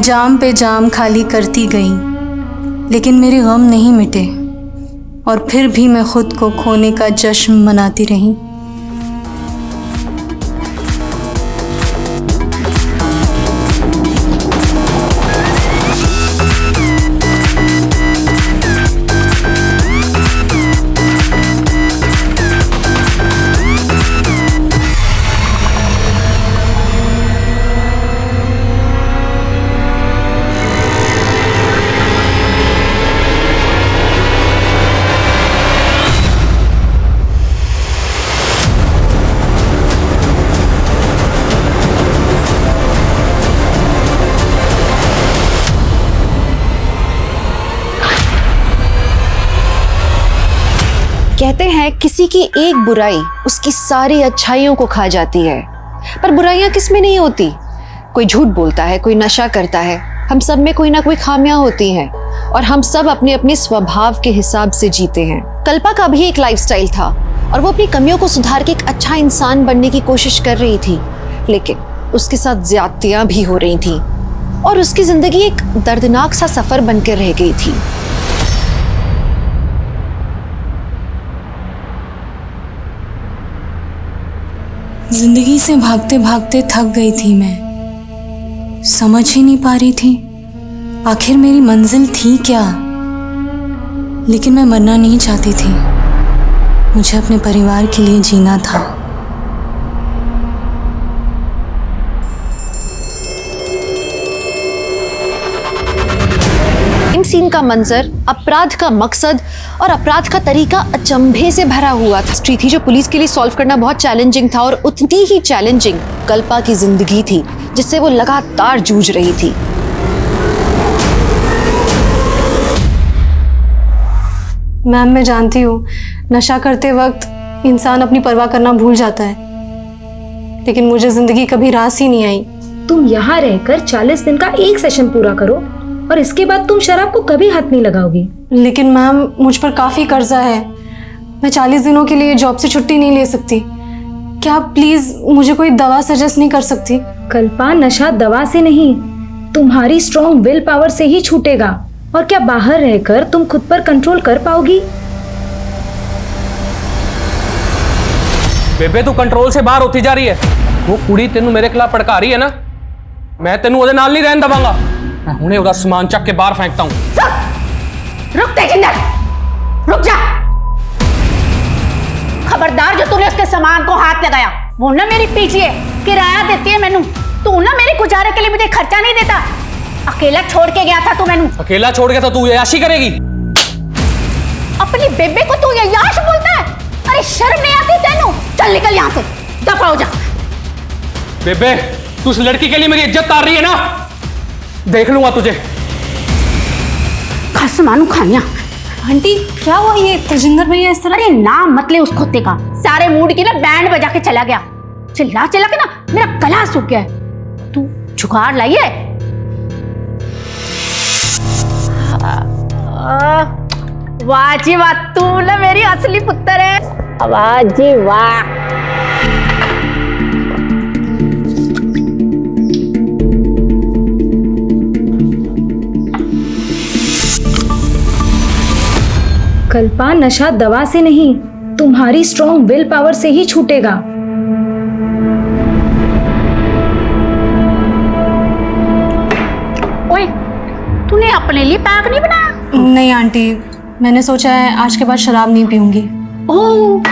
जाम पे जाम खाली करती गई, लेकिन मेरे गम नहीं मिटे और फिर भी मैं खुद को खोने का जश्न मनाती रही। कहते हैं किसी की एक बुराई उसकी सारी अच्छाइयों को खा जाती है, पर बुराइयां किस में नहीं होती। कोई झूठ बोलता है, कोई नशा करता है, हम सब में कोई ना कोई खामियां होती हैं और हम सब अपने अपने स्वभाव के हिसाब से जीते हैं। कल्पा का भी एक लाइफस्टाइल था और वो अपनी कमियों को सुधार के एक अच्छा इंसान बनने की कोशिश कर रही थी, लेकिन उसके साथ ज्यादतियां भी हो रही थी और उसकी जिंदगी एक दर्दनाक सा सफर बनकर रह गई थी। जिंदगी से भागते भागते थक गई थी मैं, समझ ही नहीं पा रही थी आखिर मेरी मंजिल थी क्या। लेकिन मैं मरना नहीं चाहती थी, मुझे अपने परिवार के लिए जीना था। इन सीन का मंजर, अपराध का मकसद और अपराध का तरीका अचंभे से भरा हुआ था। हिस्ट्री थी जो पुलिस के लिए सॉल्व करना बहुत चैलेंजिंग था और उतनी ही चैलेंजिंग कल्पा की जिंदगी थी जिससे वो लगातार जूझ रही थी। मैम, मैं जानती हूँ नशा करते वक्त इंसान अपनी परवाह करना भूल जाता है, लेकिन मुझे जिंदगी कभी रास ही नहीं आई। तुम यहाँ रहकर 40 दिन का एक सेशन पूरा करो और इसके बाद तुम शराब को कभी हाथ नहीं लगाओगी। लेकिन मैम, मुझ पर काफ़ी कर्जा है, मैं 40 दिनों के लिए जॉब से छुट्टी नहीं ले सकती। क्या आप प्लीज़ मुझे कोई दवा सजेस्ट नहीं कर सकती? कल्पा, नशा दवा से नहीं, तुम्हारी स्ट्रॉन्ग विल पावर से ही छूटेगा। और क्या बाहर रहकर तुम खुद पर कंट्रोल कर पाओगी? बेबे, तू कंट्रोल से बाहर होती जा रही है। वो कुड़ी तेनू मेरे खिलाफ भड़का रही है ना, मैं तेनू ओदे नाल नहीं रहन दवांगा। मैं हुणे ओदा सामान चक के बाहर फेंकता हूं। रुक तेजिंदर, रुक जा। खबरदार जो तूने उसके सामान को हाथ लगाया, वो ना मेरी पीछे है, किराया देती है मैनू। तू ना मेरे गुजारे के लिए मुझे खर्चा नहीं देता। अकेला छोड़ के गया था तू मैनू। अकेला छोड़ गया तो तू याशी करेगी? अपनी बेबे को तू याश बोलता है? अरे शर्म नहीं आती तेनू? चल निकल यहाँ से, दफा हो जा। बेबे, तू उस लड़की के लिए मेरी इज्जत तार रही है ना, देख लूंगा तुझे। खसमानू खानिया। आंटी, क्या हुआ? ये तेजिंदर भैया इस तरह? अरे नाम मत ले उस कुत्ते का, सारे मूड की ना बैंड बजा के चला गया। चिल्ला चिल्ला के ना मेरा गला सूख गया है। तू जुगाड़ लाई है? वाह जी वाह, तू ना मेरी असली पुत्र है। वाह जी वाह। कल्पा, नशा दवा से नहीं, तुम्हारी स्ट्रॉन्ग विल पावर से ही छूटेगा। ओए, तूने अपने लिए पैक नहीं बनाया? नहीं आंटी, मैंने सोचा है आज के बाद शराब नहीं पीऊंगी। ओह,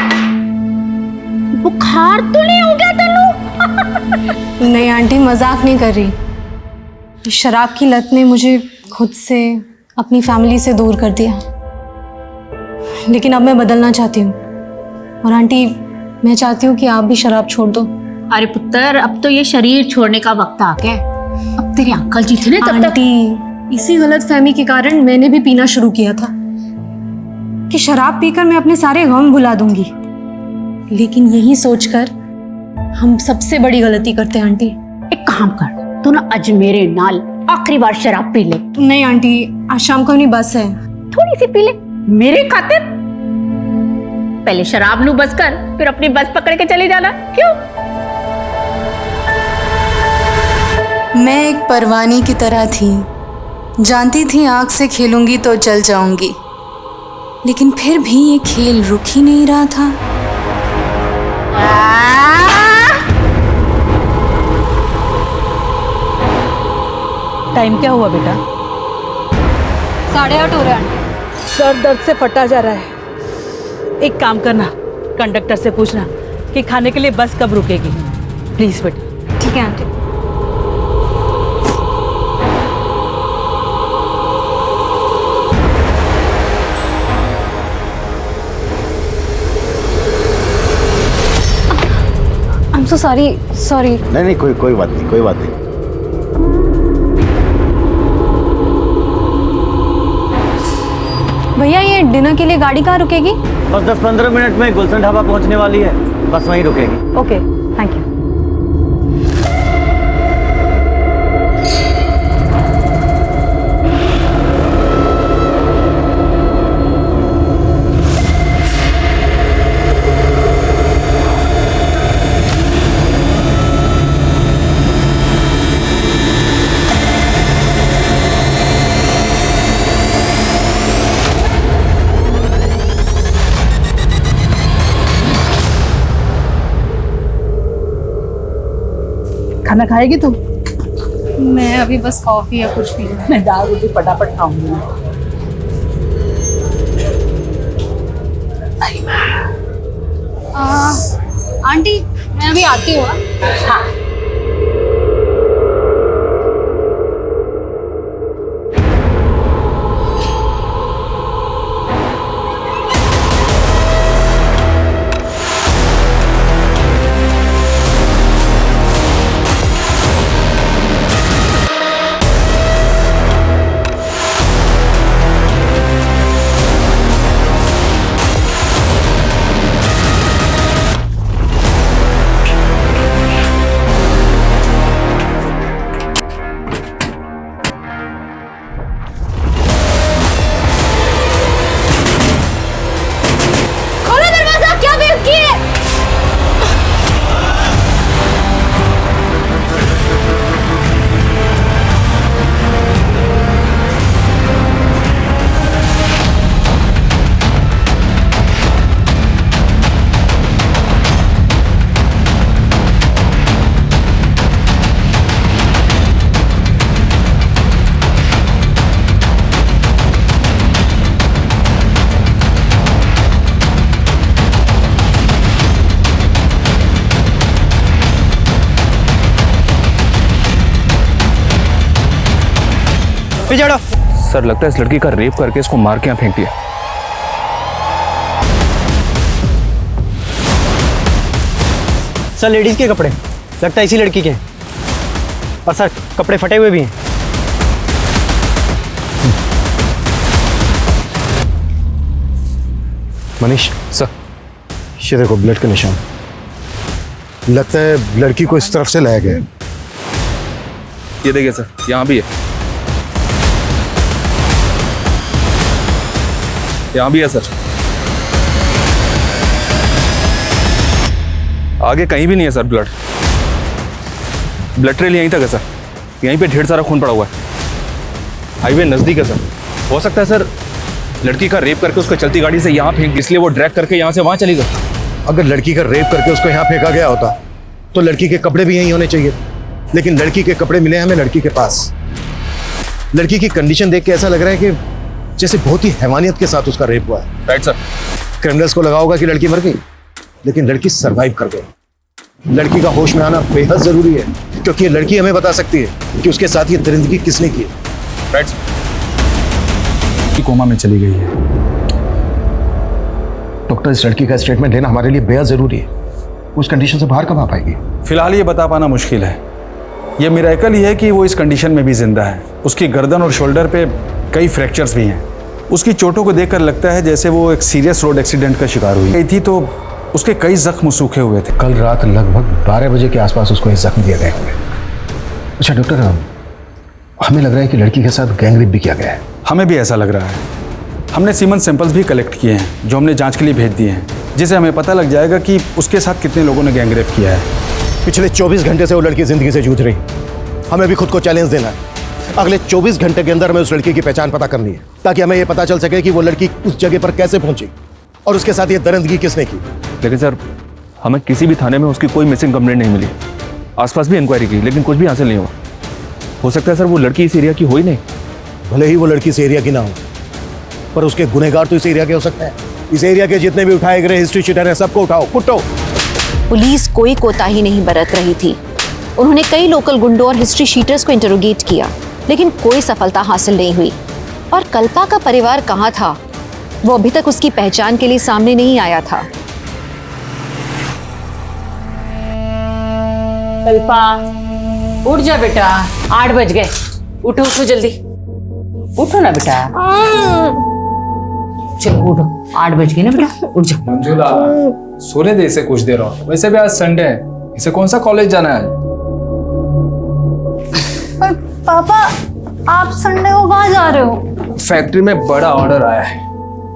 बुखार तो नहीं हो गया तेनू? नहीं आंटी, मजाक नहीं कर रही। शराब की लत ने मुझे खुद से, अपनी फैमिली से दूर कर दिया, लेकिन अब मैं बदलना चाहती हूँ। और आंटी, मैं चाहती हूँ कि आप भी शराब छोड़ दो। अरे पुत्र, अब तो ये शरीर छोड़ने का वक्त आ गया। अब तेरे अंकल जी थे ना तब तक। आंटी, इसी गलतफहमी के कारण मैंने भी पीना शुरू किया था कि शराब पीकर मैं अपने सारे गम भुला दूंगी, लेकिन यही सोचकर हम सबसे बड़ी गलती करते हैं आंटी। एक काम कर, तू ना आज मेरे नाल आखिरी बार शराब पी ले। नहीं आंटी, आज शाम को अपनी बस है। थोड़ी सी पी ले मेरे खातिर। पहले शराब नू बस कर, फिर अपनी बस पकड़ के चले जाना। क्यों? मैं एक परवानी की तरह थी, जानती थी आग से खेलूंगी तो जल जाऊंगी, लेकिन फिर भी ये खेल रुक ही नहीं रहा था। टाइम क्या हुआ बेटा? 8:30 हो रहे हैं। सर दर्द से फटा जा रहा है। एक काम करना, कंडक्टर से पूछना कि खाने के लिए बस कब रुकेगी। प्लीज बेटा। ठीक है aunty. I am so sorry. नहीं नहीं, कोई बात नहीं, कोई बात नहीं। भैया ये डिनर के लिए गाड़ी कहाँ रुकेगी? बस 10-15 मिनट में गुलशन ढाबा पहुंचने वाली है, बस वहीं रुकेगी। Okay, thank you. खाना खाएगी तुम? मैं अभी बस कॉफी या कुछ पी लूं। मैं दाल रोटी फटाफट खाऊंगी। आंटी मैं अभी आती हूँ। हाँ। चढ़ो। सर लगता है इस लड़की का रेप करके इसको मार के यहाँ फेंक दिया। सर लेडीज के कपड़े लगता है इसी लड़की के हैं। और सर कपड़े फटे हुए भी हैं। मनीष सर ये देखो ब्लड का निशान, लगता है लड़की को इस तरफ से लाया गया है। ये देखिए सर, यहाँ भी है, यहाँ भी है सर। आगे कहीं भी नहीं है सर ब्लड ट्रेल यहीं तक है सर। यहीं पे ढेर सारा खून पड़ा हुआ है। हाईवे नजदीक है सर। हो सकता है सर लड़की का रेप करके उसको चलती गाड़ी से यहाँ फेंक, इसलिए वो ड्रैग करके यहाँ से वहाँ चली गई। अगर लड़की का रेप करके उसको यहाँ फेंका गया होता तो लड़की के कपड़े भी यहीं होने चाहिए, लेकिन लड़की के कपड़े मिले हमें लड़की के पास। लड़की की कंडीशन देख के ऐसा लग रहा है कि जैसे बहुत ही हैवानियत के साथ उसका रेप हुआ है। Right sir. क्रिमिनल्स को लगा होगा कि लड़की मर गई, लेकिन लड़की सरवाइव कर गई। लड़की का होश में आना बेहद जरूरी है, क्योंकि ये लड़की हमें बता सकती है कि उसके साथ ये दरिंदगी किसने की। Right sir. कोमा में चली गई है। डॉक्टर इस लड़की का स्टेटमेंट लेना हमारे लिए बेहद जरूरी है। उस कंडीशन से बाहर कब आ पाएगी? फिलहाल ये बता पाना मुश्किल है। ये मिरेकल ही है कि वो इस कंडीशन में भी जिंदा है। उसकी गर्दन और शोल्डर पे कई फ्रैक्चर्स भी हैं। उसकी चोटों को देखकर लगता है जैसे वो एक सीरियस रोड एक्सीडेंट का शिकार हुई थी, तो उसके कई जख्म सूखे हुए थे। कल रात लगभग 12 बजे के आसपास उसको ये जख्म दिए गए होंगे। अच्छा डॉक्टर, हमें लग रहा है कि लड़की के साथ गैंगरेप भी किया गया है। हमें भी ऐसा लग रहा है। हमने सीमन सैंपल्स भी कलेक्ट किए हैं जो हमने जांच के लिए भेज दिए हैं, जिससे हमें पता लग जाएगा कि उसके साथ कितने लोगों ने गैंगरेप किया है। पिछले 24 घंटे से वो लड़की जिंदगी से जूझ रही। हमें भी खुद को चैलेंज देना है। अगले 24 घंटे के अंदर हमें उस लड़की की पहचान पता करनी है, ताकि हमें यह पता चल सके कि वो लड़की उस जगह पर कैसे पहुंची और उसके साथ ये दरिंदगी किसने की। लेकिन सर, हमें किसी भी थाने में उसकी कोई मिसिंग कंप्लेंट नहीं मिली। आसपास भी इंक्वायरी की, लेकिन कुछ भी हासिल नहीं हुआ। हो सकता है सर वो लड़की इस एरिया की हो ही नहीं। भले ही वो लड़की इस एरिया की ना हो, पर उसके गुनहगार तो इस एरिया के हो सकते हैं। इस एरिया के जितने भी उठाए गए हिस्ट्री शीटर हैं, सबको उठाओ, कुटो। पुलिस कोई कोताही नहीं बरत रही थी। उन्होंने कई लोकल गुंडों और हिस्ट्री शीटर्स को इंटरोगेट किया, लेकिन कोई सफलता हासिल नहीं हुई। और कल्पा का परिवार कहाँ था, वो अभी तक उसकी पहचान के लिए सामने नहीं आया था। कल्पा, उठ जा बेटा, 8 बज गए। उठो उठो जल्दी, उठो ना बेटा। चलो उठो, 8 बज गए ना बेटा, उठ जाओ। मंजुला, सोने दे इसे कुछ देर और। वैसे भी आज संडे है, इसे कौन सा कॉलेज जाना है? पर पापा, आप संडे को कहाँ जा रहे हो? फैक्ट्री में बड़ा ऑर्डर आया है।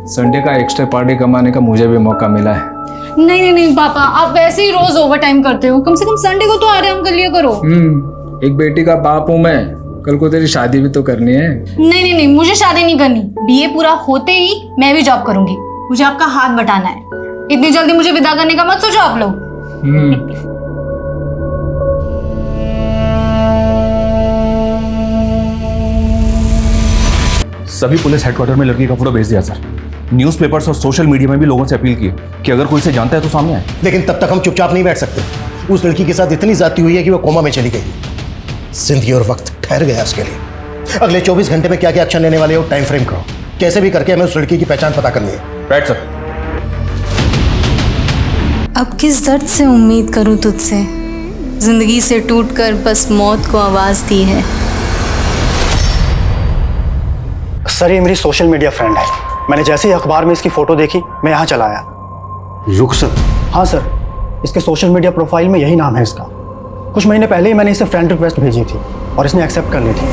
संडे का एक्स्ट्रा पार्टी कमाने का मुझे भी मौका मिला है। नहीं पापा, आप वैसे ही रोज ओवर टाइम करते हो, कम से कम संडे को तो आराम कर लिया करो। एक बेटी का बाप हूँ मैं, कल को तेरी शादी भी तो करनी है। नहीं, मुझे शादी नहीं करनी। बीए पूरा होते ही मैं भी जॉब करूंगी। मुझे आपका हाथ बटाना है। इतनी जल्दी मुझे विदा करने का मत सोचो आप लोग। सभी पुलिस हेडक्वार्टर में लड़की का फोटो भेज दिया सर। न्यूज़पेपर्स और सोशल मीडिया में भी लोगों से अपील की कि अगर कोई इसे जानता है तो सामने आए। लेकिन तब तक हम चुपचाप नहीं बैठ सकते। उस लड़की के साथ इतनी ज्यादती हुई है कि वो कोमा में चली गई। जिंदगी और वक्त ठहर गया उसके लिए। अगले 24 घंटे में क्या क्या एक्शन लेने वाले हो, टाइम फ्रेम करो। कैसे भी करके हमें उस लड़की की पहचान पता करनी है। Right sir. अब किस दर्द से उम्मीद करूं तुझसे, जिंदगी से टूटकर बस मौत को आवाज दी है। सर, ये मेरी सोशल मीडिया फ्रेंड है। मैंने जैसे ही अखबार में इसकी फोटो देखी, मैं यहाँ चला आया। रुखसत? हाँ सर, इसके सोशल मीडिया प्रोफाइल में यही नाम है इसका। कुछ महीने पहले ही मैंने इसे फ्रेंड रिक्वेस्ट भेजी थी और इसने एक्सेप्ट कर ली थी।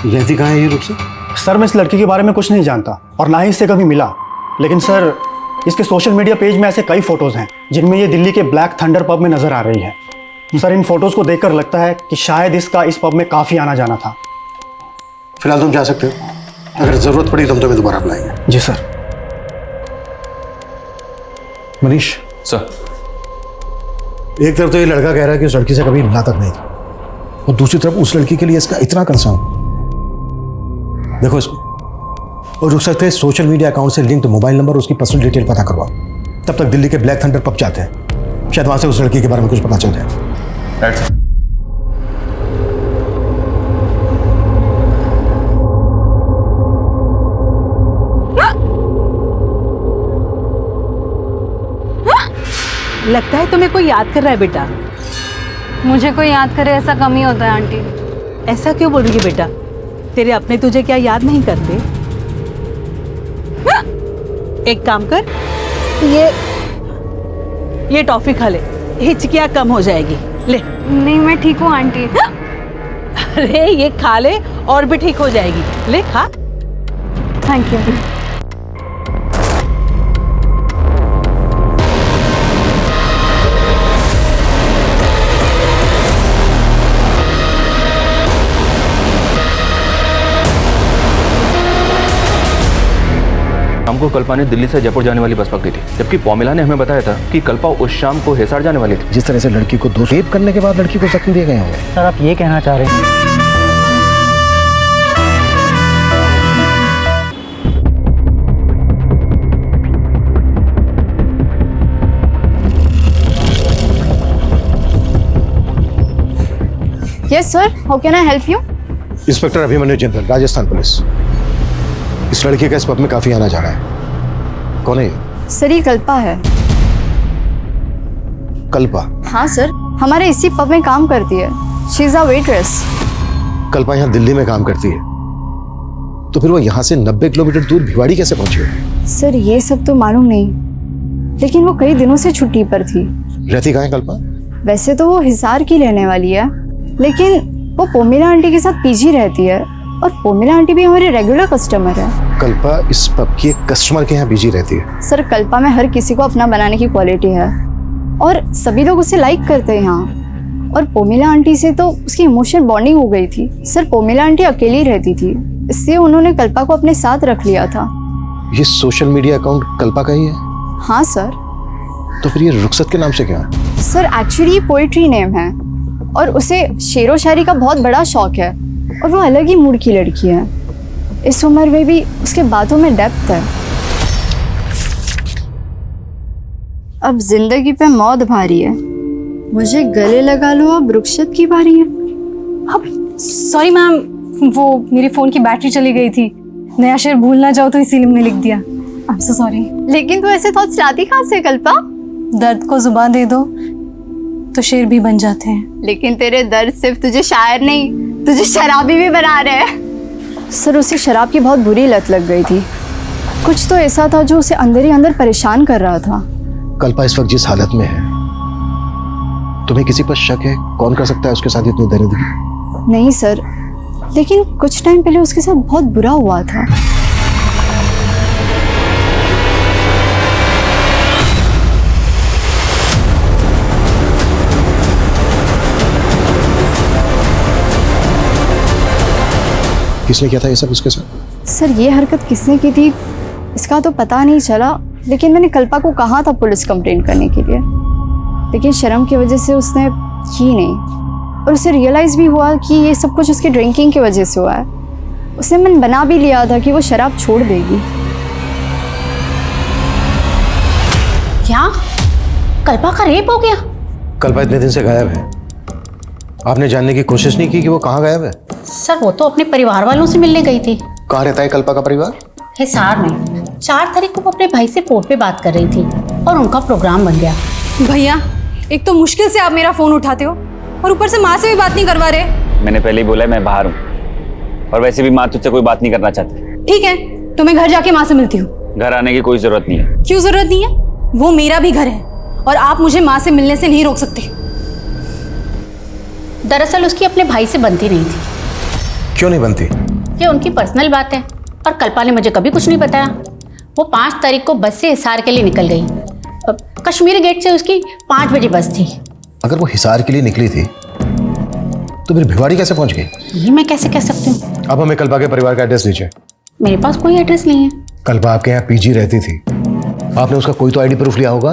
रहती कहाँ है ये रुखसत? सर, मैं इस लड़की के बारे में कुछ नहीं जानता और ना ही इससे कभी मिला। लेकिन सर, इसके सोशल मीडिया पेज में ऐसे कई फोटोज हैं जिनमें ये दिल्ली के ब्लैक थंडर पब में नजर आ रही है। सर, इन फोटोज को देखकर लगता है कि शायद इसका इस पब में काफी आना जाना था। फिलहाल तुम जा सकते हो, अगर जरूरत पड़ी तो हम तुम्हें दोबारा बुलाएंगे। जी सर। मनीष सर, एक तरफ तो ये लड़का कह रहा है कि उस लड़की से कभी मिला तक नहीं था, और दूसरी तरफ उस लड़की के लिए इसका इतना कंसर्न। देखो इसको, और रुक सकते हैं सोशल मीडिया अकाउंट से लिंक्ड मोबाइल नंबर, उसकी पर्सनल डिटेल पता करवाओ। तब तक दिल्ली के ब्लैक थंडर पब जाते हैं, शायद वहां से उस लड़की के बारे में कुछ पता चल जाए। Right sir. लगता है तुम्हें कोई याद कर रहा है बेटा। मुझे कोई याद करे ऐसा कम ही होता है आंटी। ऐसा क्यों बोल रही है बेटा? तेरे अपने तुझे क्या याद नहीं करते? एक काम कर, ये टॉफी खा ले, हिचकियाँ कम हो जाएगी। ले। नहीं, मैं ठीक हूँ आंटी। अरे ये खा ले और भी ठीक हो जाएगी। ले खा। Thank you. हमको कल्पा ने दिल्ली से जयपुर जाने वाली बस पकड़ी थी, जबकि पौमिला ने हमें बताया था कि कल्पा उस शाम को हिसार जाने वाली थी। जिस तरह से लड़की को दो रेप करने के बाद लड़की को जख्म दिए गए होंगे। सर, आप ये कहना चाह रहे हैं? Yes sir, how can I help you? Inspector Abhimanyu Jindal, Rajasthan police. इस लड़के का इस पब में काफी आना जाना है। कौन है ये? सर, ये कल्पा है। कल्पा? हाँ सर, हमारे इसी पब में काम करती है। She is a waitress. Kalpa यहाँ दिल्ली में काम करती है, तो फिर वो यहाँ से 90 किलोमीटर दूर भिवाड़ी कैसे पहुंची है? सर, ये सब तो मालूम नहीं, लेकिन वो कई दिनों से छुट्टी पर थी। रहती कहाँ है कल्पा? वैसे तो वो हिसार की रहने वाली है, लेकिन वो पोमिला आंटी के साथ पीजी रहती है, और पोमिला आंटी भी हमारे रेगुलर कस्टमर है। कल्पा इस पब की एक कस्टमर के यहाँ बिजी रहती है। सर, कल्पा में हर किसी को अपना बनाने की क्वालिटी है और सभी लोग उसे लाइक करते हैं यहाँ। और पोमिला आंटी से तो उसकी इमोशनल बॉन्डिंग हो गई थी। सर पोमिला आंटी अकेली रहती थी, इससे उन्होंने कल्पा को अपने साथ रख लिया था। ये सोशल मीडिया अकाउंट कल्पा का ही है? हाँ सर। तो फिर ये रुखसत के नाम से क्या है? सर एक्चुअली पोइट्री नेम है और उसे शेरो शायरी का बहुत बड़ा शौक है और वो अलग ही मूड की लड़की है। इस उम्र में भी उसके बातों में डेप्थ है। अब जिंदगी पे मौत भारी है, मुझे गले लगा लो, अब रुखसत की बारी है। अब सॉरी मैम, वो मेरी फ़ोन की बैटरी चली गई थी, नया शेर भूल ना जाओ तो इसीलिए मैंने लिख दिया। I am so sorry. लेकिन तू ऐसे थॉट्स लाती कहाँ से कल्पा? दर्द को जुबान दे दो तो शेर भी बन जाते हैं। लेकिन तेरे दर्द सिर्फ तुझे शायर नहीं, तुझे शराबी भी बना रहे हैं। सर उसे शराब की बहुत बुरी लत लग गई थी। कुछ तो ऐसा था जो उसे अंदर ही अंदर परेशान कर रहा था। कल्पा इस वक्त जिस हालत में है, तुम्हें किसी पर शक है कौन कर सकता है उसके साथ इतनी दरिद्री? नहीं सर, लेकिन कुछ टाइम पहले उसके साथ बहुत बुरा हुआ था। किसने किया था ये सब उसके साथ? सर ये हरकत किसने की थी इसका तो पता नहीं चला, लेकिन मैंने कल्पा को कहा था पुलिस कंप्लेंट करने के लिए, लेकिन शर्म की वजह से उसने की नहीं और उसे रियलाइज़ भी हुआ कि ये सब कुछ उसकी ड्रिंकिंग की वजह से हुआ है। उसने मन बना भी लिया था कि वो शराब छोड़ देगी। क्या कल्पा का रेप हो गया? कल्पा इतने दिन से गायब है, आपने जानने की कोशिश नहीं की कि वो कहाँ गायब है? सर वो तो अपने परिवार वालों से मिलने गई थी। कहाँ रहता है कल्पा का परिवार? हिसार में। 4 तारीख को वो अपने भाई से फोन पे बात कर रही थी और उनका प्रोग्राम बन गया। भैया एक तो मुश्किल से आप मेरा फ़ोन उठाते हो और ऊपर से माँ से भी बात नहीं करवा रहे। मैंने पहले ही बोला है मैं बाहर हूँ, और वैसे भी माँ तुझसे कोई बात नहीं करना चाहती। ठीक है तो मैं घर जाके माँ से मिलती हूँ। घर आने की कोई जरूरत नहीं है। क्यों जरूरत नहीं है? वो मेरा भी घर है और आप मुझे माँ से मिलने से नहीं रोक सकते। दरअसल उसकी अपने भाई से बनती नहीं थी। क्यों नहीं बनती? ये उनकी पर्सनल बात है और कल्पा ने मुझे कभी कुछ नहीं बताया। वो 5 तारीख को बस से हिसार के लिए निकल गई। कश्मीर गेट से उसकी 5 बजे बस थी। अगर वो हिसार के लिए निकली थी तो फिर भिवाड़ी कैसे पहुंच गई? ये मैं कैसे कह सकती हूँ? अब हमें कल्पा के परिवार का एड्रेस दीजिए। मेरे पास कोई एड्रेस नहीं है। कल्पा आपके यहाँ पीजी रहती थी, आपने उसका कोई तो आईडी प्रूफ लिया होगा?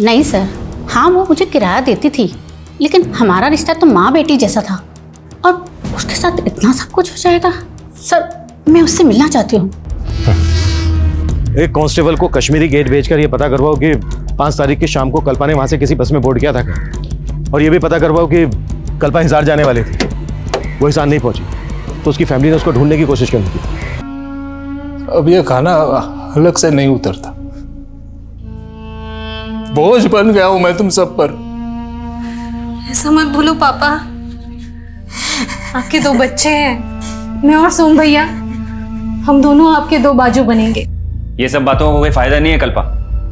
नहीं सर, हाँ वो मुझे किराया देती थी, लेकिन हमारा रिश्ता तो माँ बेटी जैसा था और उसके साथ इतना सब कुछ हो जाएगा। सर मैं उससे मिलना चाहती हूँ। एक कांस्टेबल को कश्मीरी गेट भेजकर ये पता करवाओ कि 5 तारीख की शाम को कल्पा ने वहां से किसी बस में बोर्ड किया था क्या? और ये भी पता करवाओ कि कल्पा हिसार जाने वाली थी, वो हिसार नहीं पहुंची तो उसकी फैमिली ने उसको ढूंढने की कोशिश करनी थी। अब ये खाना अलग से नहीं उतरता, बोझ बन गया हूं मैं तुम सब पर। ऐसा मत भूलो पापा, आपके 2 बच्चे हैं, मैं और सोम भैया, हम दोनों आपके 2 बाजू बनेंगे। ये सब बातों का कोई फायदा नहीं है कल्पा।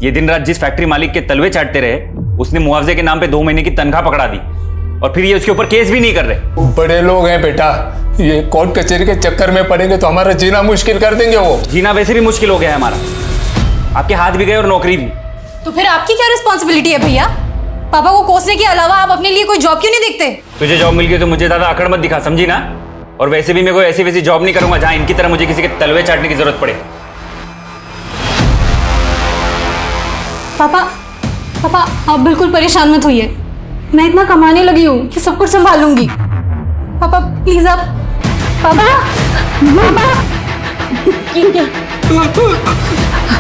ये दिन रात जिस फैक्ट्री मालिक के तलवे चाटते रहे, उसने मुआवजे के नाम पे 2 महीने की तनख्वाह पकड़ा दी और फिर ये उसके ऊपर केस भी नहीं कर रहे। बड़े लोग हैं बेटा, ये कोर्ट कचहरी के चक्कर में पड़ेंगे तो हमारा जीना मुश्किल कर देंगे। वो जीना वैसे भी मुश्किल हो गया है हमारा, आपके हाथ भी गए और नौकरी भी। तो फिर आपकी क्या रिस्पॉन्सिबिलिटी है भैया? पापा को कोसने के अलावा आप अपने लिए कोई जॉब क्यों नहीं देखते? तुझे जॉब मिल गई तो मुझे ज्यादा अकड़ मत दिखा, समझी ना? और वैसे भी मैं कोई ऐसी वैसी जॉब नहीं करूंगा जहां इनकी तरह मुझे किसी के तलवे चाटने की जरूरत पड़े। पापा पापा आप बिल्कुल परेशान मत होइए, मैं इतना कमाने लगी हूँ कि सब कुछ संभालूंगी। पापा प्लीज आप, पापा पापा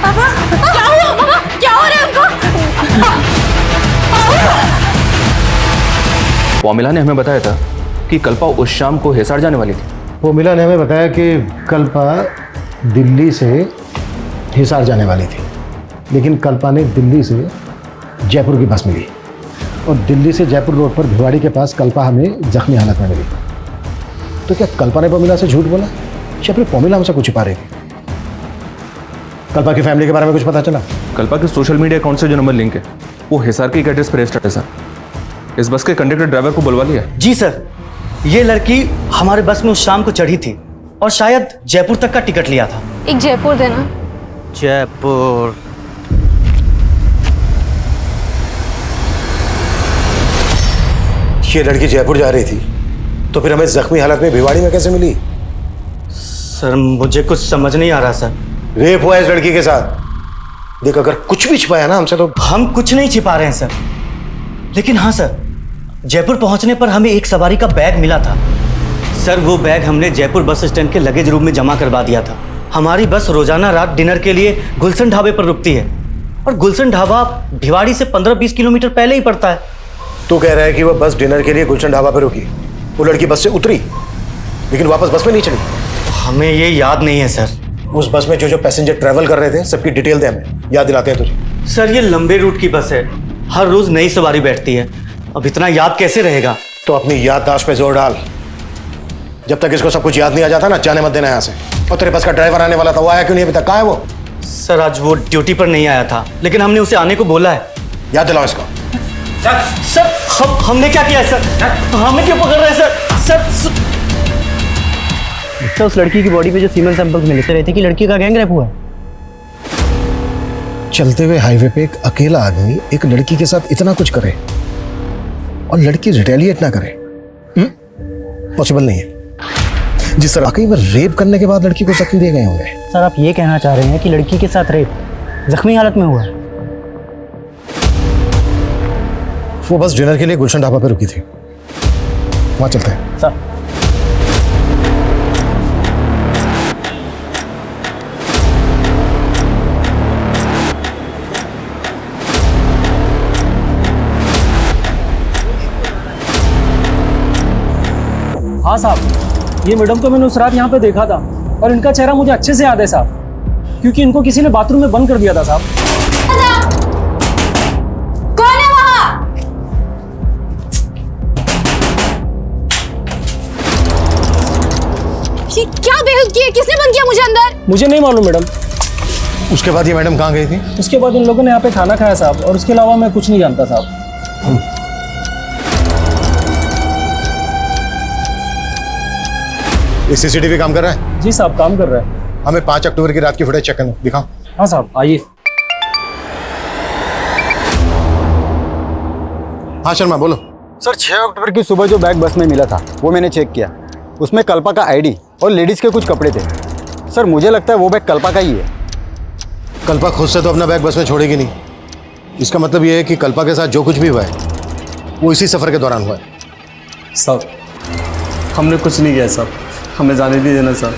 पापा क्या हो रहा है? पापा क्या हो रहा है उनको? पोमिला ने हमें बताया था कि कल्पा उस शाम को हिसार जाने वाली थी। पोमिला ने हमें बताया कि कल्पा दिल्ली से हिसार जाने वाली थी, लेकिन कल्पा ने दिल्ली से जयपुर की बस मिली और दिल्ली से जयपुर रोड पर भिवाड़ी के पास कल्पा हमें जख्मी हालत में मिली। तो क्या कल्पा ने पोमिला से झूठ बोला या फिर पोमिला हमसे कुछ छिपा रही थी? कल्पा की फैमिली के बारे में कुछ पता चला? कल्पा के सोशल मीडिया अकाउंट से जो नंबर लिंक है वो हिसार के एड्रेस पर रजिस्टर्ड है सर। इस बस के कंडक्टर ड्राइवर को बुलवा लिया? जी सर, ये लड़की हमारे बस में उस शाम को चढ़ी थी और शायद जयपुर तक का टिकट लिया था। एक जयपुर देना। जयपुर। ये लड़की जयपुर जा रही थी, तो फिर हमें जख्मी हालत में भिवाड़ी में कैसे मिली? सर मुझे कुछ समझ नहीं आ रहा सर। रेप हुआ है इस लड़की के साथ। देख, अगर कुछ भी छिपाया ना हमसे तो हम कुछ नहीं छिपा रहे हैं सर, लेकिन हाँ सर, जयपुर पहुंचने पर हमें एक सवारी का बैग मिला था सर। वो बैग हमने जयपुर बस स्टैंड के लगेज रूम में जमा करवा दिया था। हमारी बस रोजाना रात डिनर के लिए गुलशन ढाबे पर रुकती है, और गुलशन ढाबा भिवाड़ी से 15-20 किलोमीटर पहले ही पड़ता है। तू कह रहा है कि वो बस डिनर के लिए गुलशन ढाबा पर रुकी, वो लड़की बस से उतरी लेकिन वापस बस में नहीं चली? हमें ये याद नहीं है सर। उस बस में जो जो पैसेंजर ट्रैवल कर रहे थे सबकी डिटेल दे, हमें याद दिलाते हैं तुझे। सर ये लंबे रूट की बस है, हर रोज नई सवारी बैठती है, अब इतना याद कैसे रहेगा? तो अपनी याददाश्त पे जोर डाल। जब तक इसको सब कुछ याद नहीं आ जाता ना, जाने मत देना यहाँ से। और तेरे बस का ड्राइवर आने वाला था, वो आया क्यों नहीं अभी तक? कहाँ है वो? सर आज वो ड्यूटी पर नहीं आया था, लेकिन हमने उसे आने को बोला है। याद दिलाओ इसको। सर हमने क्या किया है सर? हमें क्यों पकड़ रहे हैं सर? उस लड़की की बॉडी पे जो सीमेंट सैंपल्स मिले थे कि लड़की का गैंग रेप हुआ है। चलते हुए हाईवे पे एक अकेला आदमी एक लड़की के साथ इतना कुछ करे और लड़की रिटेलिएट ना करे, पॉसिबल नहीं है। जिस तरह कई बार रेप करने के बाद लड़की को जख्म दिए गए होंगे। सर आप ये कहना चाह रहे हैं कि लड़की के साथ रेप जख्मी हालत में हुआ है? वो बस डिनर के लिए गुलशन ढाबा पे रुकी थी, वहां चलते हैं। सर हाँ साहब, ये मैडम को मैंने उस रात यहाँ पे देखा था और इनका चेहरा मुझे अच्छे से याद है साहब, क्योंकि इनको किसी ने बाथरूम में बंद कर दिया था साहब। कौन है वहाँ? ये क्या बेहुदगी है? किसने बंद किया मुझे अंदर? मुझे नहीं मालूम मैडम। उसके बाद ये मैडम कहाँ गई थी? उसके बाद इन लोगों ने यहाँ पे खाना खाया साहब, और उसके अलावा मैं कुछ नहीं जानता साहब। ये सीसीटीवी काम कर रहा है? जी साहब काम कर रहा है। हमें 5 अक्टूबर की रात की फुटेज चेक करना, दिखाओ। हाँ साहब आइए। हाँ शर्मा बोलो। सर 6 अक्टूबर की सुबह जो बैग बस में मिला था वो मैंने चेक किया, उसमें कल्पा का आईडी और लेडीज के कुछ कपड़े थे। सर मुझे लगता है वो बैग कल्पा का ही है। कल्पा खुद से तो अपना बैग बस में छोड़ेगी नहीं, इसका मतलब ये है कि कल्पा के साथ जो कुछ भी हुआ है वो इसी सफर के दौरान हुआ है। साहब हमने कुछ नहीं किया साहब, हमें जाने दीजिए ना साहब।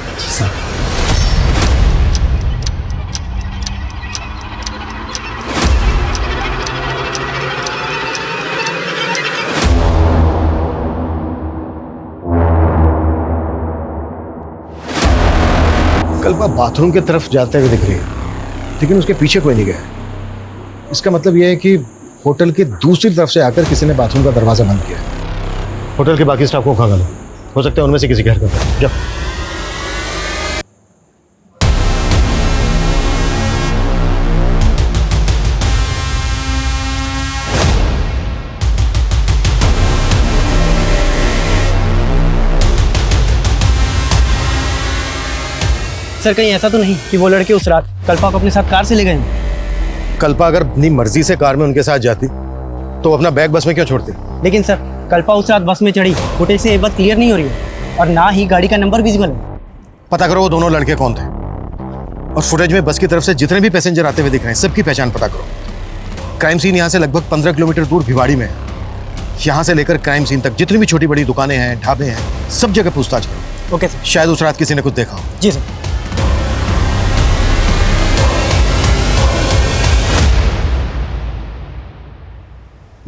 कल्पा बाथरूम की तरफ जाते हुए दिख रही है, लेकिन उसके पीछे कोई नहीं गया। इसका मतलब यह है कि होटल के दूसरी तरफ से आकर किसी ने बाथरूम का दरवाजा बंद किया। होटल के बाकी स्टाफ को खंगालो, हो सकता है उनमें से किसी घर का। जाओ। सर कहीं ऐसा तो नहीं कि वो लड़के उस रात कल्पा को अपने साथ कार से ले गए? कल्पा अगर अपनी मर्जी से कार में उनके साथ जाती तो अपना बैग बस में क्यों छोड़ती? लेकिन सर कल्पा उस रात बस में चढ़ी, फुटेज से ये बात क्लियर नहीं हो रही है, और ना ही गाड़ी का नंबर विजिबल है। पता करो वो दोनों लड़के कौन थे, और फुटेज में बस की तरफ से जितने भी पैसेंजर आते हुए दिख रहे हैं सबकी पहचान पता करो। क्राइम सीन यहाँ से लगभग 15 किलोमीटर दूर भिवाड़ी में है। यहाँ से लेकर क्राइम सीन तक जितनी भी छोटी बड़ी दुकानें हैं, ढाबे हैं, सब जगह पूछताछ करो। Okay sir. शायद उस रात किसी ने कुछ देखा हो। जी सर।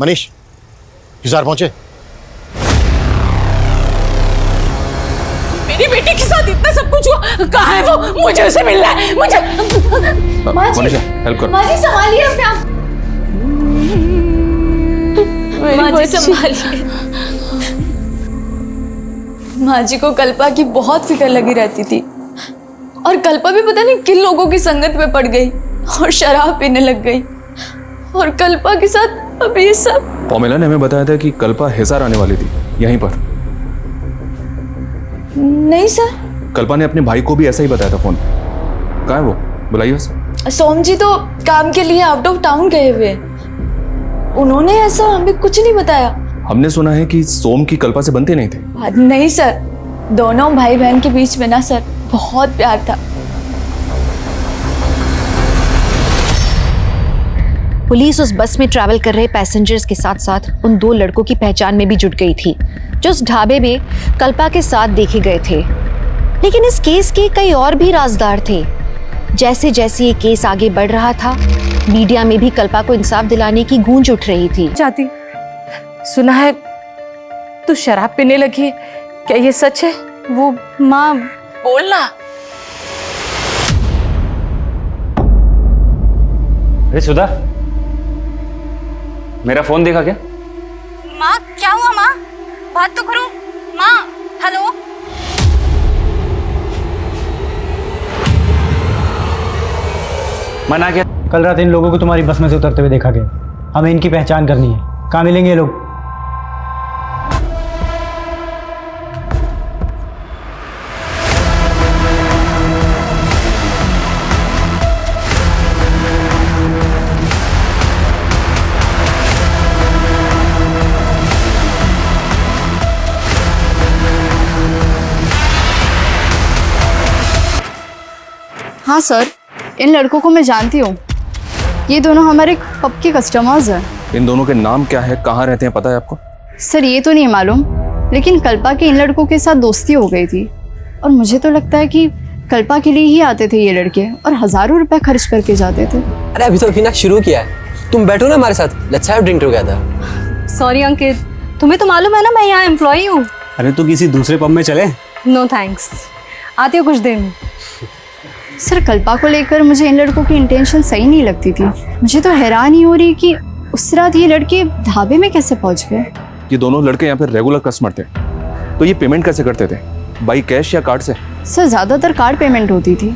मनीष, हिसार पहुंचे? मेरी बेटी के साथ इतना सब कुछ हुआ, कहाँ है वो? मुझे उसे मिलना है, मुझे। मनीषा हेल्प करो। माँ जी संभालिए अपने आप। माँ जी संभालिए। माँ जी को कल्पा की बहुत फिक्र लगी रहती थी, और कल्पा भी पता नहीं किन लोगों की संगत में पड़ गई और शराब पीने लग गई, और कल्पा के साथ अब ये सब। पॉमेला ने हमें बताया था कि कल्पा हिसार आने वाली थी यहीं पर। नहीं सर, कल्पा ने अपने भाई को भी ऐसा ही बताया था फोन। कहाँ है वो? बुलाइए उसे। सोम जी तो काम के लिए आउट ऑफ टाउन गए हुए, उन्होंने ऐसा हमें कुछ नहीं बताया। हमने सुना है कि सोम की कल्पा से बनते नहीं थे। नहीं सर, दोनों भाई बहन के बीच में ना सर बहुत प्यार था। पुलिस उस बस में ट्रैवल कर रहे पैसेंजर्स के साथ साथ उन 2 लड़कों की पहचान में भी जुट गई थी जो उस ढाबे में कल्पा के साथ देखे गए थे। लेकिन इस केस के कई और भी राजदार थे। जैसे जैसे ये केस आगे बढ़ रहा था, मीडिया में भी कल्पा को इंसाफ दिलाने की गूंज उठ रही थी। जाती, सुना है तू शराब पीने लगी है, क्या ये सच है? वो माँ बोलना। अरे सुधा, मेरा फोन देखा क्या? माँ क्या हुआ? माँ बात तो करो। माँ हेलो। मना क्या? कल रात इन लोगों को तुम्हारी बस में से उतरते हुए देखा गया। हमें इनकी पहचान करनी है। कहाँ मिलेंगे ये लोग? हाँ सर, इन लड़कों को मैं जानती हूँ। ये दोनों हमारे पब के कस्टमर्स हैं। इन दोनों के नाम क्या है, कहाँ रहते हैं, पता है आपको? सर ये तो नहीं मालूम, लेकिन कल्पा के इन लड़कों के साथ दोस्ती हो गई थी और मुझे तो लगता है कि कल्पा के लिए ही आते थे ये लड़के और हज़ारों रुपए खर्च करके जाते थे। अरे अभी तो अभी ना शुरू किया है, तुम बैठो ना हमारे साथ, let's have drink together. Sorry Ankit, तुम्हें तो मालूम है ना मैं यहाँ एम्प्लॉई हूँ। अरे तो किसी दूसरे पब में चले? नो थैंक्स, आती हूँ कुछ देर में। सर कल्पा को लेकर मुझे इन लड़कों की इंटेंशन सही नहीं लगती थी। मुझे तो हैरान ही हो रही कि उस रात ये लड़के ढाबे में कैसे पहुंच गए। ये दोनों लड़के यहाँ पे रेगुलर कस्टमर थे, तो ये पेमेंट कैसे करते थे, बाई कैश या कार्ड से? सर ज़्यादातर कार्ड पेमेंट होती थी।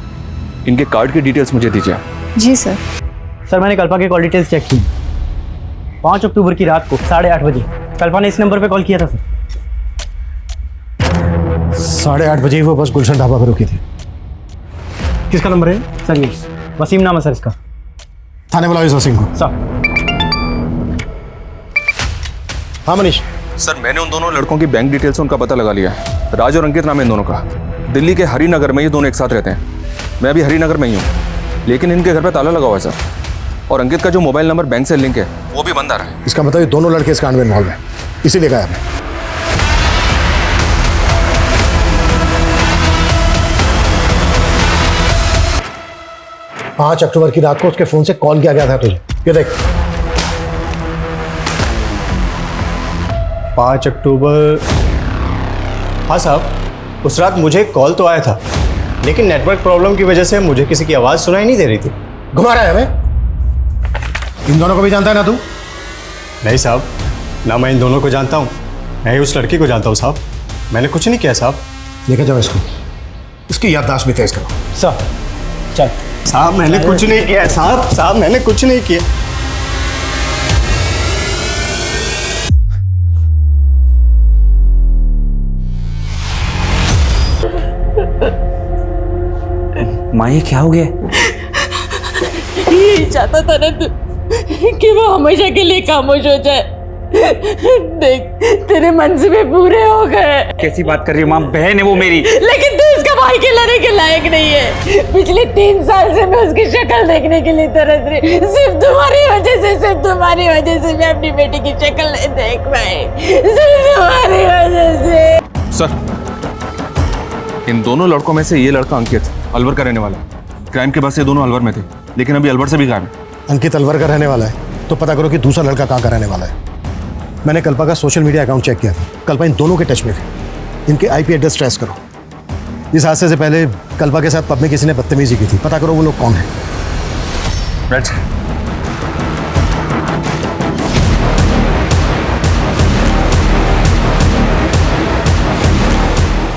इनके कार्ड की डिटेल्स मुझे दीजिए आप। जी सर। सर मैंने कल्पा के कॉल डिटेल्स चेक की। 5 अक्टूबर की रात को 8:30 बजे कल्पा ने इस नंबर पे कॉल किया था सर। 8:30 बजे वो बस गुलशन ढाबा पर रुकी थी। किसका नंबर है सर? ये वसीम नाम है सर इसका। थाने बुलाओ इस वसीम को। सर। हाँ मनीष। सर मैंने उन दोनों लड़कों की बैंक डिटेल्स से उनका पता लगा लिया है। राज और अंकित नाम है इन दोनों का। दिल्ली के हरिनगर में ये दोनों एक साथ रहते हैं। मैं भी हरिनगर में ही हूँ, लेकिन इनके घर पे ताला लगा हुआ है सर। और अंकित का जो मोबाइल नंबर बैंक से लिंक है वो भी बंद आ रहा है। इसका मतलब ये दोनों लड़के इस कांड में इन्वॉल्व हैं, इसीलिए गायब है। 5 अक्टूबर की रात को उसके फोन से कॉल किया गया था तुझे, ये देख। 5 अक्टूबर। हाँ साहब, उस रात मुझे कॉल तो आया था, लेकिन नेटवर्क प्रॉब्लम की वजह से मुझे किसी की आवाज़ सुनाई नहीं दे रही थी। घुमा रहा है हमें। इन दोनों को भी जानता है ना तू? नहीं साहब, ना मैं इन दोनों को जानता हूँ, मैं ही उस लड़की को जानता हूँ साहब। मैंने कुछ नहीं किया साहब। लेके जाओ इसको, इसकी याददाश्त भी तेज करो। सर चल। साहब मैंने कुछ नहीं किया साहब मैंने कुछ नहीं किया। माँ ये क्या हो गया? ये चाहता था ना तू कि वो हमेशा के लिए खामोश हो जाए। देख तेरे मंसूबे पूरे हो गए। कैसी बात कर रही हो माँ? बहन है वो मेरी। लेकिन तू उसका भाई खिलाने के लायक नहीं है। पिछले 3 साल से मैं उसकी शक्ल देखने के लिए तरस रही। सिर्फ तुम्हारी वजह से मैं अपनी बेटी की शक्ल नहीं देख पाई। सिर्फ तुम्हारी वजह से। सर इन दोनों लड़कों में से ये लड़का अंकित अलवर का रहने वाला है। क्राइम के बाद से दोनों अलवर में थे, लेकिन अभी अलवर से भी गायब है। अंकित अलवर का रहने वाला है तो पता करो कि दूसरा लड़का कहाँ का रहने वाला है। मैंने कल्पा का सोशल मीडिया अकाउंट चेक किया था, कल्पा इन दोनों के टच में थे। इनके आईपी एड्रेस ट्रेस करो। इस हादसे से पहले कल्पा के साथ पब में किसी ने बदतमीजी की थी, पता करो वो लोग कौन है। राइट।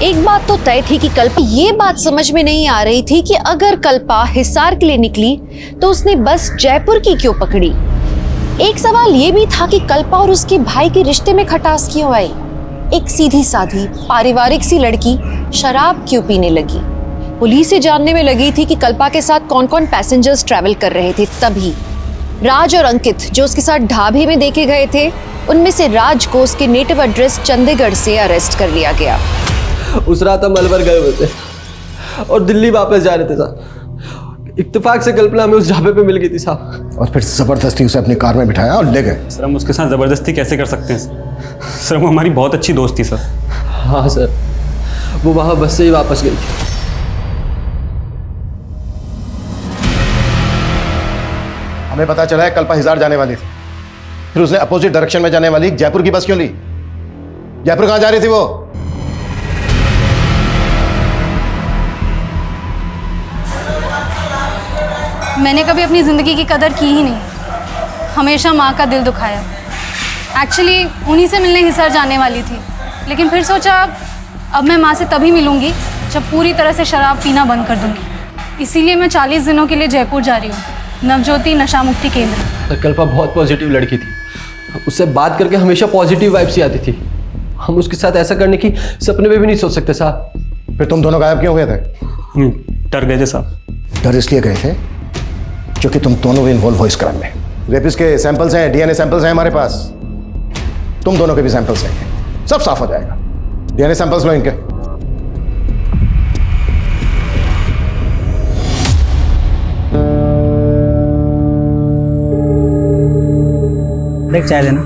एक बात तो तय थी कि कल्पा ये बात समझ में नहीं आ रही थी कि अगर कल्पा हिसार के लिए निकली तो उसने बस जयपुर की क्यों पकड़ी। एक सवाल ये भी था कि कल्पा और उसके भाई के रिश्ते में खटास क्यों आई। एक सीधी साधी पारिवारिक सी लड़की शराब क्यों पीने लगी। पुलिस से जानने में लगी थी कि कल्पा के साथ कौन कौन पैसेंजर्स ट्रैवल कर रहे थे, तभी राज और अंकित जो उसके साथ ढाबे में देखे गए थे, उनमें से राज को उसके नेटिव एड्रेस चंडीगढ़ से अरेस्ट कर लिया गया। उस रात हम अलवर गए हुए थे और दिल्ली वापस जा रहे थे साहब। इत्तेफाक से कल्पना हमें उस ढाबे पे मिल गई थी साहब। और फिर जबरदस्ती उसे अपनी कार में बिठाया और ले गए। सर हम उसके साथ ज़बरदस्ती कैसे कर सकते हैं सर, वो हमारी बहुत अच्छी दोस्त थी सर। हाँ सर, वो वहाँ बस से ही वापस गई थी। हमें पता चला है कल्पा हिसार जाने वाली थी, फिर उसने अपोजिट डायरेक्शन में जाने वाली जयपुर की बस क्यों ली? जयपुर कहाँ जा रही थी वो? मैंने कभी अपनी ज़िंदगी की कदर की ही नहीं, हमेशा माँ का दिल दुखाया। एक्चुअली उन्हीं से मिलने हिसार जाने वाली थी, लेकिन फिर सोचा अब मैं माँ से तभी मिलूँगी जब पूरी तरह से शराब पीना बंद कर दूँगी। इसीलिए मैं 40 दिनों के लिए जयपुर जा रही हूँ, नवज्योति नशा मुक्ति केंद्र। कल्पा बहुत पॉजिटिव लड़की थी, उससे बात करके हमेशा पॉजिटिव वाइब्स ही आती थी। हम उसके साथ ऐसा करने की सपने में भी नहीं सोच सकते साहब। फिर तुम दोनों गायब क्यों हुए थे? डर गए थे साहब। डर इसलिए गए थे क्योंकि तुम दोनों भी इन्वॉल्व हो इस क्राइम में। रेपिस्ट के सैंपल्स हैं, डीएनए सैंपल्स हैं हमारे पास, तुम दोनों के भी सैंपल्स हैं, सब साफ हो जाएगा। डीएनए सैंपल्स लो इनके। देख चाय लेना।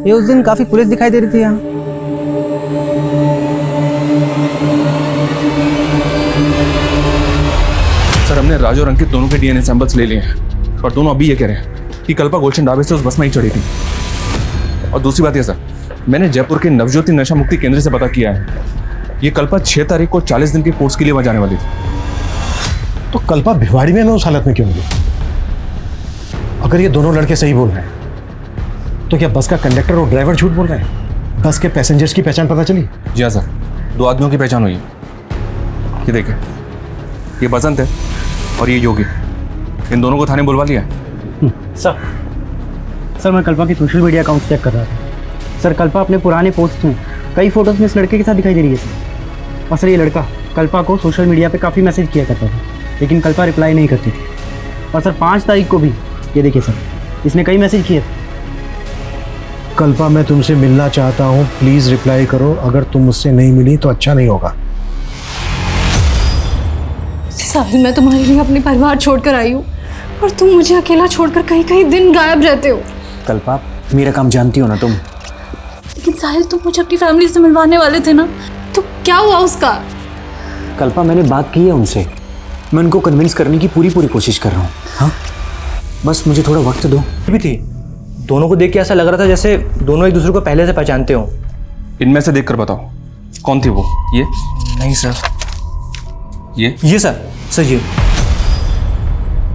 ये उस दिन काफी पुलिस दिखाई दे रही थी यहाँ। सर हमने राज और अंकित दोनों के डीएनए सैंपल्स ले लिए हैं और दोनों अभी ये कह रहे हैं कि कल्पा गुलशन ढाबे से उस बस में ही चढ़ी थी। और दूसरी बात ये सर, मैंने जयपुर के नवज्योति नशा मुक्ति केंद्र से पता किया है, ये कल्पा 6 तारीख को 40 दिन के कोर्स के लिए वहां जाने वाली थी। तो कल्पा भिवाड़ी में उस हालत में क्यों मिली? अगर ये दोनों लड़के सही बोल रहे हैं तो क्या बस का कंडक्टर और ड्राइवर झूठ बोल रहे हैं? बस के पैसेंजर्स की पहचान पता चली? जी हाँ सर, 2 आदमियों की पहचान हुई है। ये देखिए, ये बसंत है और ये योगी, इन दोनों को थाने बुलवा लिया है। सर मैं कल्पा की सोशल मीडिया अकाउंट चेक कर रहा था। सर कल्पा अपने पुराने पोस्ट में कई फोटोज में इस लड़के के साथ दिखाई दे रही है सर। और सर ये लड़का कल्पा को सोशल मीडिया पे काफ़ी मैसेज किया करता था, लेकिन कल्पा रिप्लाई नहीं करती थी। और सर 5 तारीख को भी ये देखिए सर, इसने कई मैसेज किए। कल्पा मैं तुमसे मिलना चाहता हूँ, प्लीज रिप्लाई करो। अगर तुम मुझसे नहीं मिली तो अच्छा नहीं होगा। साहिल, मैं तुम्हारे लिए अपने परिवार छोड़कर आई हूँ और तुम मुझे अकेला छोड़कर कहीं कहीं दिन गायब रहते हो। कल्पा मेरा काम जानती हो ना तुम। लेकिन साहिल, तुम मुझे अपनी फैमिली से मिलवाने वाले थे ना, तो क्या हुआ उसका? कल्पा मैंने बात की है उनसे, मैं उनको कन्विंस करने की पूरी कोशिश कर रहा हूँ। हाँ बस मुझे थोड़ा वक्त दो। भी थी, दोनों को देख के ऐसा लग रहा था जैसे दोनों एक दूसरे को पहले से पहचानते हो। इनमें से देखकर बताओ कौन थी वो? ये नहीं सर। ये सर ये।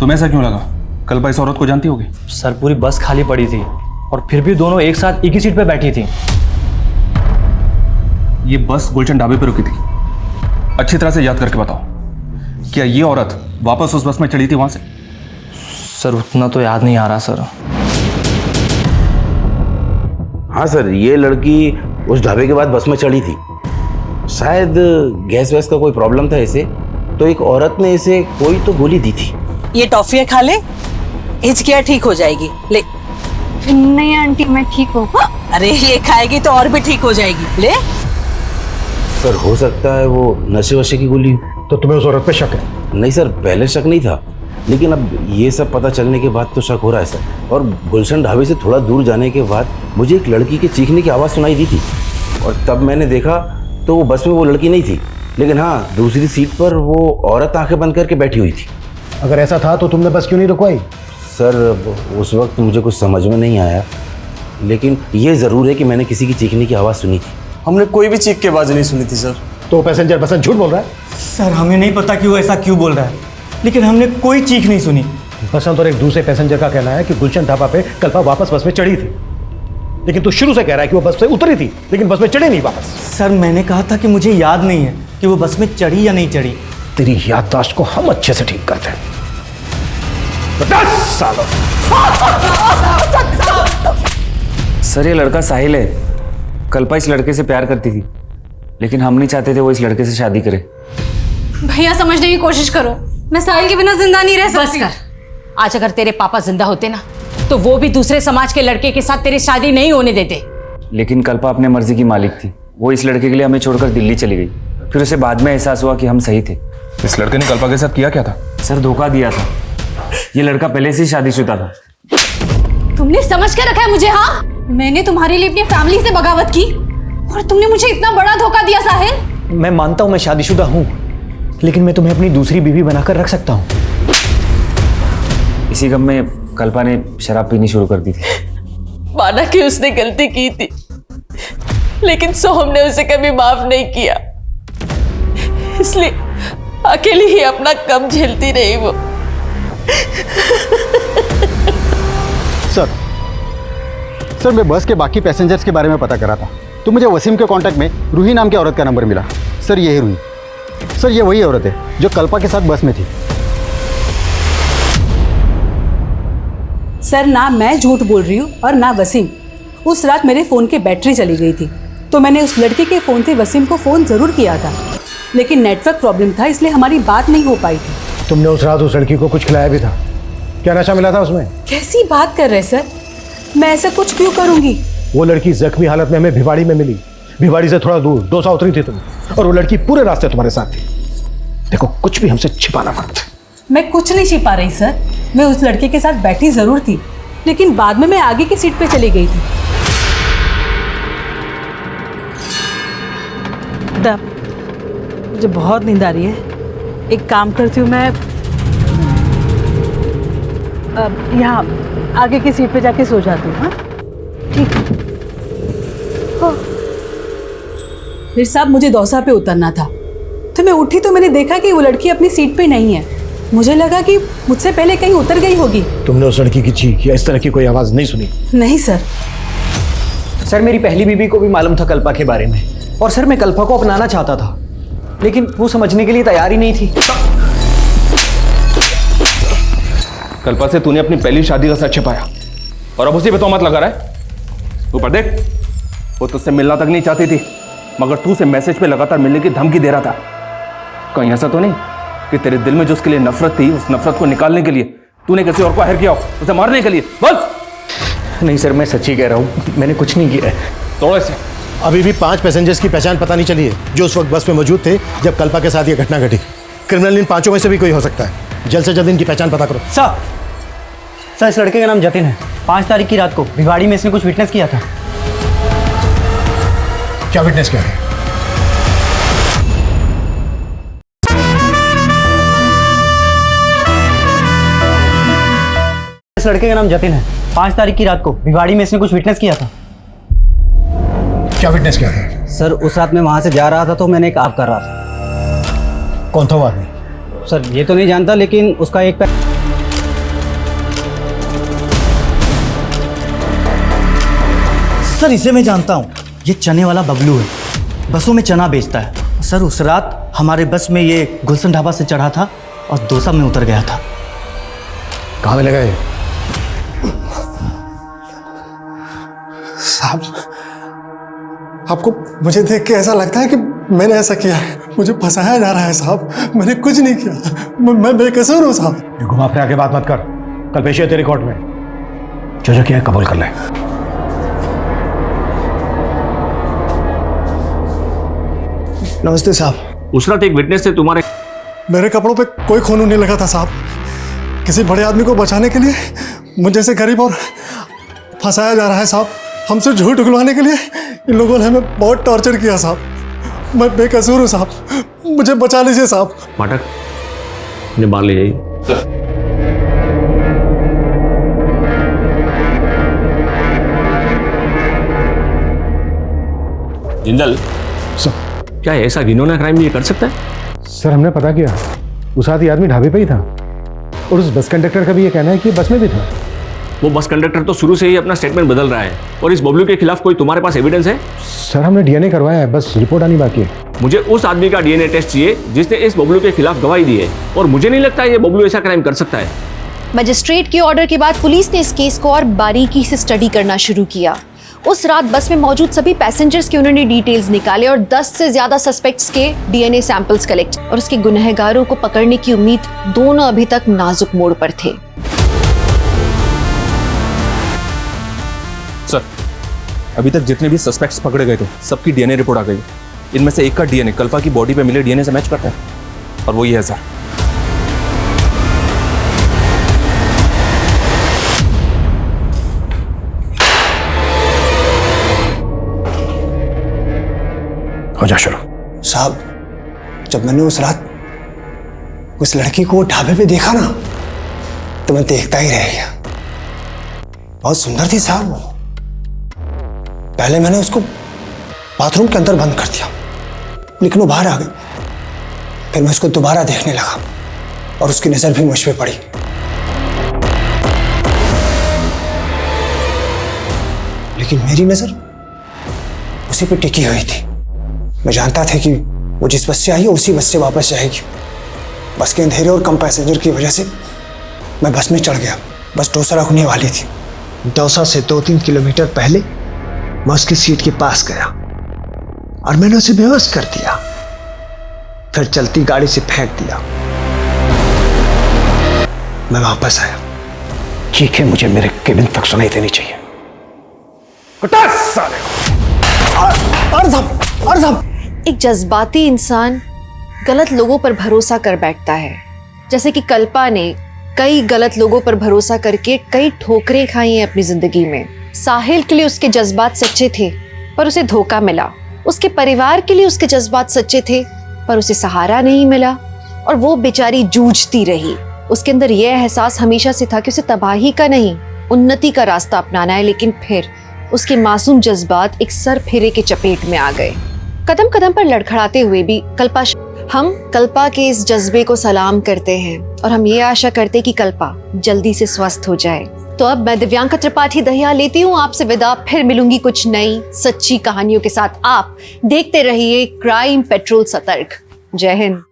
तुम्हें ऐसा क्यों लगा? कल्पा इस औरत को जानती होगी? सर पूरी बस खाली पड़ी थी और फिर भी दोनों एक साथ एक ही सीट पे बैठी थी। ये बस गुलशन ढाबे पर रुकी थी, अच्छी तरह से याद करके बताओ, क्या ये औरत वापस उस बस में चढ़ी थी वहां से? सर उतना तो याद नहीं आ रहा सर। हाँ सर, ये लड़की उस ढाबे के बाद बस में चढ़ी थी। शायद गैस वैस का कोई प्रॉब्लम था इसे, तो एक औरत ने इसे कोई तो गोली दी थी। ये टॉफियाँ खा ले, हिचकियाँ ठीक हो जाएगी। ले। नहीं आंटी मैं ठीक हूँ। अरे ये खाएगी तो और भी ठीक हो जाएगी। ले। सर हो सकता है वो नशे वशे की गोली। तो तुम्हें उस औरत पे शक है? नहीं सर, पहले शक नहीं था, लेकिन अब ये सब पता चलने के बाद तो शक हो रहा है सर। और गुलशन ढाबे से थोड़ा दूर जाने के बाद मुझे एक लड़की के चीखने की आवाज़ सुनाई दी थी, और तब मैंने देखा तो वो बस में वो लड़की नहीं थी, लेकिन हाँ दूसरी सीट पर वो औरत आंखें बंद करके बैठी हुई थी। अगर ऐसा था तो तुमने बस क्यों नहीं रुकवाई? सर उस वक्त मुझे कुछ समझ में नहीं आया, लेकिन ये ज़रूर है कि मैंने किसी की चीखने की आवाज़ सुनी थी। हमने कोई भी चीख की आवाज़ नहीं सुनी थी सर। तो पैसेंजर बसंत झूठ बोल रहा है? सर हमें नहीं पता कि वो ऐसा क्यों बोल रहा है, लेकिन हमने कोई चीख नहीं सुनी। बसंत और एक दूसरे पैसेंजर का कहना है कि गुलशन ढाबा पे कल्पा वापस बस में चढ़ी थी, लेकिन तू शुरू से कह रहा है कि वो बस से उतरी थी लेकिन बस में चढ़ी नहीं वापस। सर मैंने कहा था कि मुझे याद नहीं है कि वो बस में चढ़ी या नहीं चढ़ी। तेरी याददाश्त को हम अच्छे से ठीक करते हैं। 10 सालों। सर ये लड़का साहिल है, कल्पा इस लड़के से प्यार करती थी, लेकिन हम नहीं चाहते थे वो इस लड़के से शादी करे। भैया समझने की कोशिश करो, मैं साहिल के बिना जिंदा नहीं रह बस सकती। कर। आज अगर तेरे पापा जिंदा होते ना तो वो भी दूसरे समाज के लड़के के साथ तेरी शादी नहीं होने देते। लेकिन कल्पा अपने मर्जी की मालिक थी। वो इस लड़के के लिए हमें छोड़कर दिल्ली चली गई। फिर उसे बाद में एहसास हुआ कि हम सही थे। इस लड़के ने कल्पा के साथ किया क्या था? सर धोखा दिया था। ये लड़का पहले से ही शादीशुदा था। तुमने समझ के रखा है मुझे? हाँ, मैंने तुम्हारे लिए अपनी फैमिली से बगावत की और तुमने मुझे इतना बड़ा धोखा दिया साहिल। मैं मानता हूँ मैं शादीशुदा हूँ, लेकिन मैं तुम्हें अपनी दूसरी बीवी बनाकर रख सकता हूँ। इसी गम में कल्पा ने शराब पीनी शुरू कर दी थी। माना कि उसने गलती की थी, लेकिन सोहम ने उसे कभी माफ नहीं किया, इसलिए अकेली ही अपना कम झेलती रही वो। सर मैं बस के बाकी पैसेंजर्स के बारे में पता करा था, तो मुझे वसीम के कांटेक्ट में रूही नाम की औरत का नंबर मिला। सर ये है रूही। सर ये वही औरत है जो कल्पा के साथ बस में थी। सर ना मैं झूठ बोल रही हूँ और ना वसीम। उस रात मेरे फ़ोन की बैटरी चली गई थी, तो मैंने उस लड़के के फ़ोन से वसीम को फ़ोन ज़रूर किया था, लेकिन नेटवर्क प्रॉब्लम था, इसलिए हमारी बात नहीं हो पाई थी। तुमने उस रात उस लड़की को कुछ खिलाया भी था? क्या नशा मिला था उसमें? कैसी बात कर रहे सर, मैं ऐसा कुछ क्यों करूँगी? वो लड़की जख्मी हालत में हमें भिवाड़ी में मिली। भिवाड़ी से थोड़ा दूर डोसा उतरी थी तुम, और वो लड़की पूरे रास्ते तुम्हारे साथ थी। देखो कुछ भी हमसे छिपाना मत। मैं कुछ नहीं छिपा रही सर, मैं उस लड़के के साथ बैठी ज़रूर थी, लेकिन बाद में मैं आगे की सीट पे चली गई थी। मुझे बहुत नींद आ रही है, एक काम करती हूँ मैं यहाँ आगे की सीट पे जाके सो जाती हूँ। हाँ ठीक है। फिर साहब मुझे दौसा पे उतरना था, तो मैं उठी तो मैंने देखा कि वो लड़की अपनी सीट पे नहीं है। मुझे लगा कि मुझसे पहले कहीं उतर गई होगी। तुमने उस लड़की की चीख या इस तरह की कोई आवाज़ नहीं सुनी? नहीं सर। सर मेरी पहली बीवी को भी मालूम था कल्पा के बारे में, और सर मैं कल्पा को अपनाना चाहता था, लेकिन वो समझने के लिए तैयार ही नहीं थी। कल्पा से तूने अपनी पहली शादी का सच छिपाया और अब उसी पे तोहमत लगा रहा है। ऊपर देख, वो तुझसे मिलना तक नहीं चाहती थी, मगर तू उसे मैसेज पे लगातार मिलने की धमकी दे रहा था। कहीं ऐसा तो नहीं कि तेरे दिल में जो उसके लिए नफरत थी, उस नफरत को निकालने के लिए तूने किसी और को हायर किया हो, उसे मारने के लिए? बोल। नहीं सर, मैं सच्ची कह रहा हूँ, मैंने कुछ नहीं किया है। थोड़े से अभी भी 5 पैसेंजर्स की पहचान पता नहीं चली है जो उस वक्त बस में मौजूद थे जब कल्पा के साथ ये घटना घटी। क्रिमिनल इन 5 में से भी कोई हो सकता है। जल्द से जल्द इनकी पहचान पता करो। सर इस लड़के का नाम जतिन है। 5 तारीख की रात को भिवाड़ी में इसने कुछ विटनेस किया था। क्या विटनेस किया है? इस लड़के का नाम जतिन है। 5 तारीख की रात को भिवाड़ी में इसने कुछ विटनेस किया था। क्या विटनेस किया है? सर उस रात मैं वहां से जा रहा था तो मैंने एक आप कर रहा था। कौन था वो आदमी? सर ये तो नहीं जानता, लेकिन उसका एक सर इसे मैं जानता हूँ, ये चने वाला बबलू है, बसों में चना बेचता है। सर उस रात हमारे बस में ये गुलशन ढाबा से चढ़ा था और दौसा में उतर गया था। कहाँ मिलेगा ये? साहब, आपको मुझे देख के ऐसा लगता है कि मैंने ऐसा किया है, मुझे फंसाया जा रहा है साहब। मैंने कुछ नहीं किया, मैं बेकसूर हूँ साहब। ये घुमा फिरा के बात मत कर, कल पेश है तेरी कोर्ट में। जो किया है कबूल कर ले। नमस्ते साहब। उस रात एक विटनेस से तुम्हारे मेरे कपड़ों पे कोई खून नहीं लगा था साहब। किसी बड़े आदमी को बचाने के लिए मुझे जैसे गरीब और फंसाया जा रहा है साहब। हमसे झूठ उगलवाने के लिए इन लोगों ने हमें बहुत टॉर्चर किया साहब। मैं बेकसूर हूँ साहब, मुझे बचा लीजिए साहब। पाठक इन्हें बाहर ले जाइए। जिंदल क्या ऐसा घिनौना क्राइम ये कर सकता है? सर हमने पता किया, उस आदमी आदमी ढाबे पे ही था, और उस बस कंडक्टर का भी ये कहना है कि बस में भी था। वो बस कंडक्टर तो शुरू से ही अपना स्टेटमेंट बदल रहा है। और इस बबलू के खिलाफ कोई तुम्हारे पास एविडेंस है? सर हमने डीएनए करवाया है, बस रिपोर्ट आनी बाकी है। मुझे उस आदमी का डीएनए टेस्ट चाहिए जिसने इस बबलू के खिलाफ गवाही दी है, और मुझे नहीं लगता ये बबलू ऐसा क्राइम कर सकता है। मजिस्ट्रेट के ऑर्डर के बाद पुलिस ने इस केस को और बारीकी से स्टडी करना शुरू किया। उस रात बस में मौजूद सभी पैसेंजर्स के उन्होंने डिटेल्स निकाले और 10 से ज्यादा सस्पेक्ट्स के डीएनए सैंपल्स कलेक्ट और उसके गुनहगारों को पकड़ने की उम्मीद दोनों अभी तक नाजुक मोड़ पर थे। सर, अभी तक जितने भी सस्पेक्ट्स पकड़े गए थे सबकी डीएनए रिपोर्ट आ गई। इनमें से एक का डीएनए कल्पा की बॉडी पे मिले डीएनए से मैच करता है और वो ये है सर। हो जा शुरू। साहब, जब मैंने उस रात उस लड़की को ढाबे पे देखा ना तो मैं देखता ही रह गया। बहुत सुंदर थी साहब वो। पहले मैंने उसको बाथरूम के अंदर बंद कर दिया, लेकिन वो बाहर आ गई। फिर मैं उसको दोबारा देखने लगा और उसकी नजर भी मुझ पे पड़ी। लेकिन मेरी नजर उसी पे टिकी हुई थी। मैं जानता था कि वो जिस बस से आई है उसी बस से वापस जाएगी। बस के अंधेरे और कम पैसेंजर की वजह से मैं बस में चढ़ गया। बस दौसा रुकने वाली थी। दौसा से 2-3 किलोमीटर पहले मैं उसकी सीट के पास गया और मैंने उसे बेहोश कर दिया, फिर चलती गाड़ी से फेंक दिया। मैं वापस आया। चीखें मुझे मेरे केबिन तक सुनाई देनी चाहिए। एक जज्बाती इंसान गलत लोगों पर भरोसा कर बैठता है, जैसे कि कल्पा ने कई गलत लोगों पर भरोसा करके कई ठोकरें खाई हैं अपनी जिंदगी में। साहिल के लिए उसके जज्बात सच्चे थे पर उसे धोखा मिला। उसके परिवार के लिए उसके जज्बात सच्चे थे पर उसे सहारा नहीं मिला और वो बेचारी जूझती रही। उसके अंदर यह एहसास हमेशा से था कि उसे तबाही का नहीं उन्नति का रास्ता अपनाना है, लेकिन फिर उसके मासूम जज्बात एक सर फेरे के चपेट में आ गए। कदम कदम पर लड़खड़ाते हुए भी हम कल्पा के इस जज्बे को सलाम करते हैं और हम ये आशा करते हैं कि कल्पा जल्दी से स्वस्थ हो जाए। तो अब मैं दिव्यांका त्रिपाठी दहिया लेती हूँ आपसे विदा। फिर मिलूंगी कुछ नई सच्ची कहानियों के साथ। आप देखते रहिए क्राइम पेट्रोल सतर्क। जय हिंद।